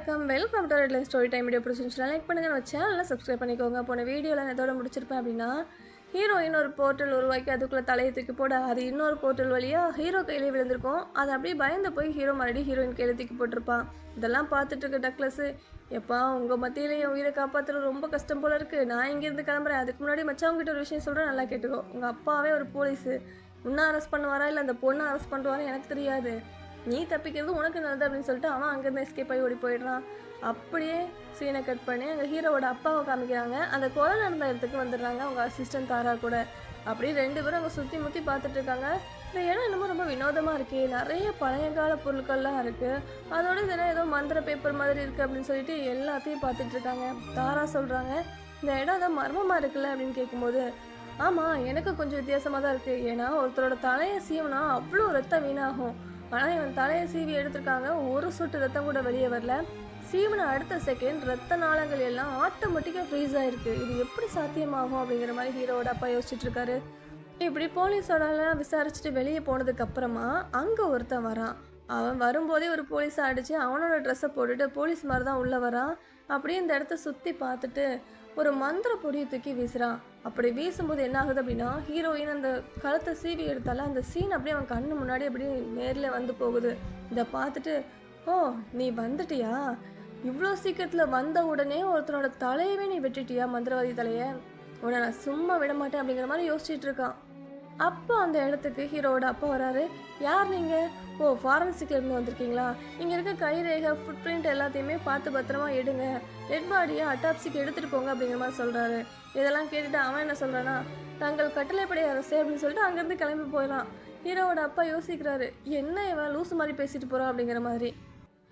வணக்கம். Welcome to red line story time. Video பிடிச்சிருந்துச்சுன்னா like பண்ணுங்க, நம்ம சேனலை சப்ஸ்கிரைப் பண்ணிக்கோங்க. போன வீடியோவில் நான் எதோட முடிச்சிருப்பேன் அப்படின்னா, ஹீரோயின் ஒரு போர்ட்டல் உருவாக்கி அதுக்குள்ளே தலையை தூக்கி போட அது இன்னொரு போர்ட்டல் வழியாக ஹீரோ கையிலே விழுந்திருக்கும். அதை அப்படியே பயந்து போய் ஹீரோ மறுபடியும் ஹீரோயின் கையில தூக்கி போட்டிருப்பான். இதெல்லாம் பார்த்துட்டு இருக்க டக்ளஸ், எப்பா உங்கள் மத்தியில் என் உயிரை காப்பாற்றுறது ரொம்ப கஷ்டம் போல இருக்குது, நான் இங்கேருந்து கிளம்புறேன். அதுக்கு முன்னாடி மச்சவங்கிட்ட ஒரு விஷயம் சொல்கிறேன், நல்லா கேட்டுக்கோ. உங்கள் அப்பாவே ஒரு போலீஸு, உன்னை அரெஸ்ட் பண்ணுவாரா இல்லை அந்த பொண்ணை அரெஸ்ட் பண்ணுவாரா எனக்கு தெரியாது, நீ தப்பிக்கிறது உனக்கு நல்லது அப்படின்னு சொல்லிட்டு அவன் அங்கேருந்து எஸ்கேப் ஆகி ஓடி போயிடுறான். அப்படியே சீனை கட் பண்ணி அங்கே ஹீரோவோட அப்பாவை காமிக்கிறாங்க. அந்த கொலை நடந்த இடத்துக்கு வந்துடுறாங்க அவங்க அசிஸ்டன்ட் தாரா கூட. அப்படியே ரெண்டு பேரும் அங்கே சுற்றி முற்றி பார்த்துட்டு இருக்காங்க. இந்த இடம் என்னமோ ரொம்ப வினோதமாக இருக்குது, நிறைய பழைய கால பொருட்கள்லாம் இருக்குது, அதோட இதெல்லாம் ஏதோ மந்திர பேப்பர் மாதிரி இருக்குது அப்படின்னு சொல்லிட்டு எல்லாத்தையும் பார்த்துட்டு இருக்காங்க. தாரா சொல்கிறாங்க, இந்த இடம் ஏதோ மர்மமாக இருக்குல்ல அப்படின்னு கேட்கும்போது, ஆமாம் எனக்கு கொஞ்சம் வித்தியாசமாக தான் இருக்குது, ஏன்னா ஒருத்தரோட தலையை சீவனா அவ்வளோ ரத்தம் வீணாகும், ஆனால் இவன் தலையை சீவி எடுத்திருக்காங்க, ஒரு சொட்டு ரத்தம் கூட வெளியே வரல, சீவனை அடுத்த செகண்ட் ரத்த நாளங்கள் எல்லாம் ஆட்டோமேட்டிக்காக ஃப்ரீஸ் ஆகிருக்கு, இது எப்படி சாத்தியமாகும் அப்படிங்கிற மாதிரி ஹீரோவோட அப்பா யோசிச்சுட்டு இருக்காரு. இப்படி போலீஸோடலாம் விசாரிச்சுட்டு வெளியே போனதுக்கு அப்புறமா அங்கே ஒருத்தன் வரான். அவன் வரும்போதே ஒரு போலீஸை அடித்து அவனோட ட்ரெஸ்ஸை போட்டுட்டு போலீஸ் மாதிரி தான் உள்ளே வரான். அப்படியே இந்த இடத்த சுற்றி பார்த்துட்டு ஒரு மந்திர பொடியை தூக்கி வீசுறான். அப்படி வீசும்போது என்ன ஆகுது அப்படின்னா, ஹீரோயின் அந்த கழுத்தை சீவி எடுத்தால அந்த சீன் அப்படியே அவன் கண்ணு முன்னாடி அப்படியே நேரில் வந்து போகுது. இதை பார்த்துட்டு, ஓ நீ வந்துட்டியா, இவ்வளோ சீக்கிரத்தில் வந்த உடனே ஒருத்தனோட தலையவே நீ வெட்டிட்டியா, மந்திரவாதி தலையை, உன்னை நான் சும்மா விட மாட்டேன் அப்படிங்கிற மாதிரி யோசிச்சுட்டு இருக்கான். அப்போ அந்த இடத்துக்கு ஹீரோவோட அப்பா வராரு. யார் நீங்கள்? ஓ ஃபாரன்சிக்லேருந்து வந்திருக்கீங்களா, இங்கே இருக்க கைரேகை ஃபுட் பிரிண்ட் எல்லாத்தையுமே பார்த்து பத்திரமா எடுங்க, டெட் பாடியை அட்டாப்சிக்கு எடுத்துகிட்டு போங்க அப்படிங்கிற மாதிரி சொல்கிறாரு. இதெல்லாம் கேட்டுட்டு அவன் என்ன சொல்கிறான்னா, தங்கள் கட்டளைப்படை அரசே அப்படின்னு சொல்லிட்டு அங்கேருந்து கிளம்பி போயிடலாம். ஹீரோவோட அப்பா யோசிக்கிறாரு, என்ன இவன் லூசு மாதிரி பேசிட்டு போகிறான் அப்படிங்கிற மாதிரி.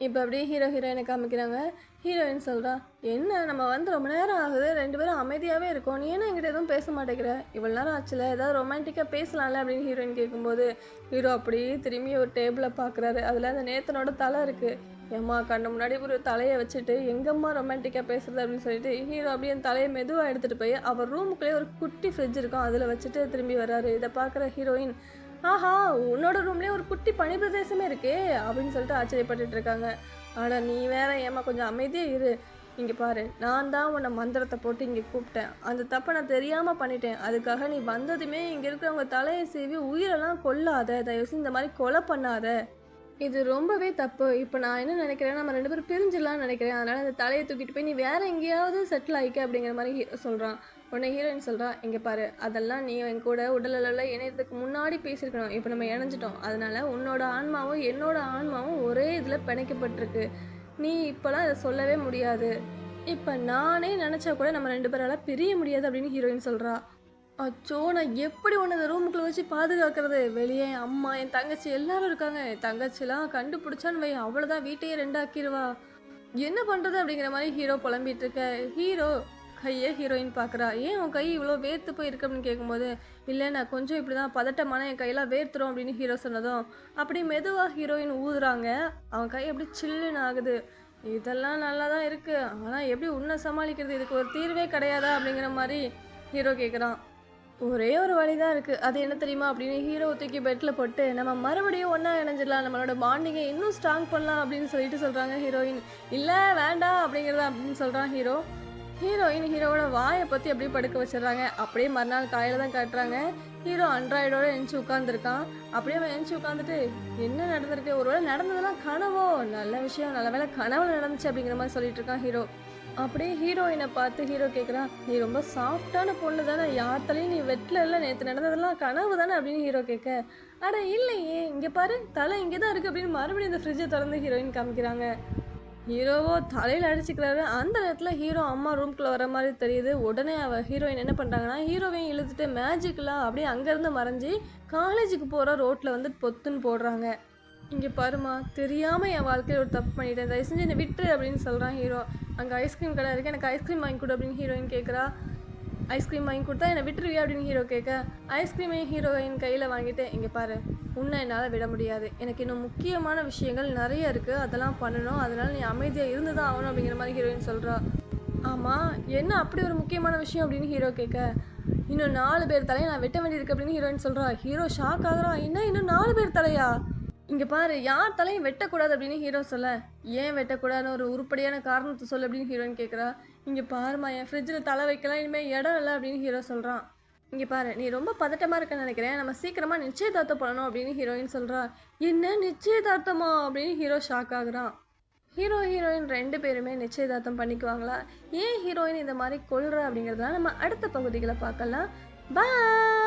இப்போ அப்படியே ஹீரோயினை காமிக்கிறாங்க. ஹீரோயின் சொல்கிறா, என்ன நம்ம வந்து ரொம்ப நேரம் ஆகுது, ரெண்டு பேரும் அமைதியாகவே இருக்கோம், நீ என்ன என்கிட்ட எதுவும் பேச மாட்டேங்கிற, இவ்வளோ நேரம் ஆச்சுல ஏதாவது ரொமான்டிக்காக பேசலாம்ல அப்படின்னு ஹீரோயின் கேட்கும்போது, ஹீரோ அப்படியே திரும்பி ஒரு டேபிளை பார்க்குறாரு. அதில் அந்த நேத்தனோட தலை இருக்குது. ஏம்மா கண்ணு முன்னாடி ஒரு தலையை வச்சுட்டு எங்கம்மா ரொமான்டிக்காக பேசுறது அப்படின்னு சொல்லிட்டு ஹீரோ அப்படியே அந்த தலையை மெதுவாக எடுத்துகிட்டு போய் அவர் ரூமுக்குள்ளேயே ஒரு குட்டி ஃப்ரிட்ஜ் இருக்கும், அதில் வச்சுட்டு திரும்பி வர்றாரு. இதை பார்க்குற ஹீரோயின், ஆஹா உன்னோட ரூம்லேயே ஒரு குட்டி பனி பிரதேசமே இருக்கே அப்படின்னு சொல்லிட்டு ஆச்சரியப்பட்டுட்டு இருக்காங்க. ஆனால் நீ வேற, ஏமா கொஞ்சம் அமைதியாக இரு, இங்கே பாரு, நான் தான் உன்னை மந்திரத்தை போட்டு இங்கே கூப்பிட்டேன், அந்த தப்பை நான் தெரியாமல் பண்ணிட்டேன், அதுக்காக நீ வந்ததுமே இங்கே இருக்கிறவங்க தலையை சீவி உயிரெல்லாம் கொல்லாத, தயவுசெய்து இந்த மாதிரி கொலை பண்ணாத, இது ரொம்பவே தப்பு. இப்போ நான் என்ன நினைக்கிறேன், நம்ம ரெண்டு பேரும் பிரிஞ்சிடலாம்னு நினைக்கிறேன், அதனால் அந்த தலையை தூக்கிட்டு போய் நீ வேற எங்கேயாவது செட்டில் ஆகிக்க அப்படிங்கிற மாதிரி ஹீரோ சொல்கிறான். உடனே ஹீரோயின் சொல்கிறா, இங்கே பாரு, அதெல்லாம் நீ என் கூட உடல் அளவில் இணையத்துக்கு முன்னாடி பேசியிருக்கணும், இப்போ நம்ம இணைஞ்சிட்டோம், அதனால உன்னோட ஆன்மாவும் என்னோட ஆன்மாவும் ஒரே இதில் பிணைக்கப்பட்டிருக்கு, நீ இப்போலாம் அதை சொல்லவே முடியாது, இப்போ நானே நினச்சா கூட நம்ம ரெண்டு பேரால் பிரிய முடியாது அப்படின்னு ஹீரோயின் சொல்கிறா. அச்சோ நான் எப்படி ஒன்று இந்த ரூமுக்குள்ளே வச்சு பாதுகாக்கிறது, வெளியே அம்மா என் தங்கச்சி எல்லாரும் இருக்காங்க, என் தங்கச்சிலாம் கண்டுபிடிச்சான்னு வை அவ்வளோதான், வீட்டையே ரெண்டாக்கிடுவா, என்ன பண்ணுறது அப்படிங்கிற மாதிரி ஹீரோ புலம்பிட்டு இருக்க. ஹீரோ கையை ஹீரோயின் பார்க்குறா. ஏன் உன் கை இவ்வளோ வேர்த்து போயிருக்கு அப்படின்னு கேட்கும்போது, இல்லை நான் கொஞ்சம் இப்படி தான் பதட்டமான, என் கையெல்லாம் வேர்த்துரும் அப்படின்னு ஹீரோ சொன்னதும் அப்படி மெதுவாக ஹீரோயின் ஊதுறாங்க. அவன் கை அப்படி சில்லுன்னு ஆகுது. இதெல்லாம் நல்லா தான் இருக்குது, ஆனால் எப்படி உன்னை சமாளிக்கிறது, இதுக்கு ஒரு தீர்வே கிடையாதா அப்படிங்கிற மாதிரி ஹீரோ கேட்குறான். ஒரே ஒரு வழிதான் இருக்குது, அது என்ன தெரியுமா அப்படின்னு ஹீரோ தூக்கி பெட்டில் போட்டு, நம்ம மறுபடியும் ஒன்றா இணைஞ்சிடலாம், நம்மளோட பாண்டிங்கை இன்னும் ஸ்ட்ராங் பண்ணலாம் அப்படின்னு சொல்லிட்டு சொல்கிறாங்க ஹீரோயின். இல்லை வேண்டாம் அப்படிங்கிறத அப்படின்னு சொல்கிறான் ஹீரோ. ஹீரோயின் ஹீரோவோட வாயை பற்றி அப்படியே படுக்க வச்சிடுறாங்க. அப்படியே மறுநாள் காலையில் தான் காட்டுறாங்க. ஹீரோ அண்ட்ராய்டோட எழுந்துச்சி உட்காந்துருக்கான். அப்படியே அவன் எழுந்துச்சி உட்காந்துட்டு, என்ன நடந்திருக்கு, ஒருவேளை நடந்ததெல்லாம் கனவோ, நல்ல விஷயம், நல்ல வேலை கனவுல நடந்துச்சு அப்படிங்கிற மாதிரி சொல்லிட்டு இருக்கான் ஹீரோ. அப்படியே ஹீரோயினை பார்த்து ஹீரோ கேட்குறான், நீ ரொம்ப சாஃப்டான பொண்ணு தானே, யார் தலையும் நீ வெட்டில இல்லை, நேற்று நடந்ததெல்லாம் கனவு தானே அப்படின்னு ஹீரோ கேட்க, அட இல்லையே இங்கே பாரு தலை இங்கே தான் இருக்குது அப்படின்னு மறுபடியும் இந்த ஃப்ரிட்ஜை திறந்து ஹீரோயின் காமிக்கிறாங்க. ஹீரோவோ தலையில் அடிச்சுக்கிறாரு. அந்த நேரத்தில் ஹீரோ அம்மா ரூம்குள்ளே வர மாதிரி தெரியுது. உடனே ஹீரோயின் என்ன பண்ணுறாங்கன்னா, ஹீரோவையும் இழுத்துட்டு மேஜிக்கெலாம் அப்படியே அங்கேருந்து மறைஞ்சி காலேஜுக்கு போகிற ரோட்டில் வந்து பொத்துன்னு போடுறாங்க. இங்கே பாருமா, தெரியாமல் என் வாழ்க்கையில் ஒரு தப்பு பண்ணிட்டேன், தயவு செஞ்சு என்னை விட்டுரு அப்படின்னு சொல்கிறான் ஹீரோ. அங்கே ஐஸ்கிரீம் கடை இருக்குது, எனக்கு ஐஸ்கிரீம் வாங்கி கொடு அப்படின்னு ஹீரோயின் கேட்குறா. ஐஸ்கிரீம் வாங்கி கொடுத்தா என்னை விட்டுருவியா அப்படின்னு ஹீரோ கேட்க, ஐஸ்கிரீமையும் ஹீரோயின் கையில் வாங்கிட்டு, இங்கே பாரு, உன்னை என்னால் விட முடியாது, எனக்கு இன்னும் முக்கியமான விஷயங்கள் நிறைய இருக்குது, அதெல்லாம் பண்ணணும், அதனால் நீ அமைதியாக இருந்து தான் ஆகணும் அப்படிங்கிற மாதிரி ஹீரோயின் சொல்கிறா. ஆமாம் என்ன அப்படி ஒரு முக்கியமான விஷயம் அப்படின்னு ஹீரோ கேட்க, இன்னும் 4 பேர் தலையை நான் வெட்ட வேண்டியிருக்கு அப்படின்னு ஹீரோயின் சொல்கிறா. ஹீரோ ஷாக் ஆகுறான், இன்னும் 4 பேர் தலையா, இங்கே பாரு யார் தலையும் வெட்டக்கூடாது அப்படின்னு ஹீரோ சொல்ல, ஏன் வெட்டக்கூடாதுன்னு ஒரு உருப்படியான காரணத்தை சொல்லு அப்படின்னு ஹீரோயின் கேட்குறா. இங்கே பாருமா என் ஃப்ரிட்ஜில் தலை வைக்கலாம் இனிமேல் இடம் இல்லை அப்படின்னு ஹீரோ சொல்கிறான். இங்கே பாரு நீ ரொம்ப பதட்டமாக இருக்கன்னு நினைக்கிறேன், நம்ம சீக்கிரமாக நிச்சயதார்த்தம் பண்ணணும் அப்படின்னு ஹீரோயின் சொல்கிறா. என்ன நிச்சயதார்த்தமா அப்படின்னு ஹீரோ ஷாக் ஆகுறான். ஹீரோயின் 2 பேருமே நிச்சயதார்த்தம் பண்ணிக்குவாங்களா? ஏன் ஹீரோயின் இந்த மாதிரி கொல்றா அப்படிங்கிறதுலாம் நம்ம அடுத்த பகுதிகளை பார்க்கலாம். பாய்.